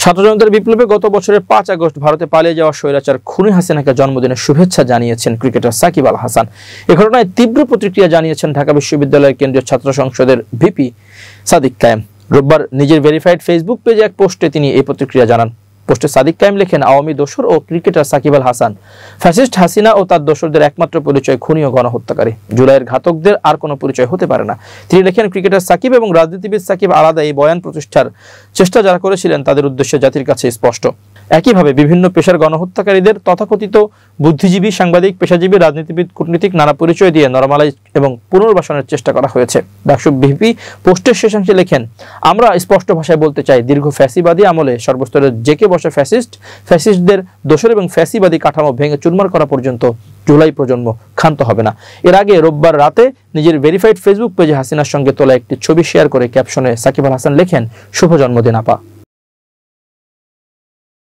ছাত্র জনতার বিপ্লবে গত বছরের 5 আগস্ট ভারতে পালিয়ে যাওয়া স্বৈরাচার খুনি হাসিনাকে জন্মদিনের শুভেচ্ছা জানিয়েছেন ক্রিকেটার সাকিব আল হাসান। এ ঘটনায় তীব্র প্রতিক্রিয়া জানিয়েছেন ঢাকা বিশ্ববিদ্যালয়ের কেন্দ্রীয় ছাত্র সংসদের ভিপি সাদিক কায়েম। রোববার নিজের ভেরিফাইড ফেসবুক পেজে এক পোস্টে তিনি এই প্রতিক্রিয়া জানান। পোস্টে সাদিক কায়েম লেখেন, আওয়ামী দোসর ও ক্রিকেটার সাকিব আল হাসান ফ্যাসিস্ট হাসিনা ও তার দোসরদের একমাত্র পরিচয় খুনি ও গণহত্যাকারী। জুলাইয়ের ঘাতকদের আর কোনো পরিচয় হতে পারে না। তিনি লেখেন, ক্রিকেটার সাকিব এবং রাজনীতিবিদ সাকিব আলাদা এই বয়ান প্রতিষ্ঠার চেষ্টা যারা করেছিলেন তাদের উদ্দেশ্য জাতির কাছে স্পষ্ট। একইভাবে বিভিন্ন পেশার গণহত্যাকারীদের তথাকথিত বুদ্ধিজীবী, সাংবাদিক, পেশাজীবী, রাজনীতিবিদ, কূটনীতিক নানা পরিচয় দিয়ে নরমালাইজ এবং পুনর্বাসনের চেষ্টা করা হয়েছে। ডাকসু ভিপি পোস্টের শেষাংশে লেখেন, আমরা স্পষ্ট ভাষায় বলতে চাই, দীর্ঘ ফ্যাসিবাদী আমলে সর্বস্তরে জেকে বসে ফ্যাসিস্টদের দোসর এবং ফ্যাসিবাদী কাঠামো ভেঙে চুরমার করা পর্যন্ত জুলাই প্রজন্ম ক্ষান্ত হবে না। এর আগে রোববার রাতে নিজের ভেরিফাইড ফেসবুক পেজে হাসিনার সঙ্গে তোলা একটি ছবি শেয়ার করে ক্যাপশনে সাকিব আল হাসান লেখেন, শুভ জন্মদিন আপা।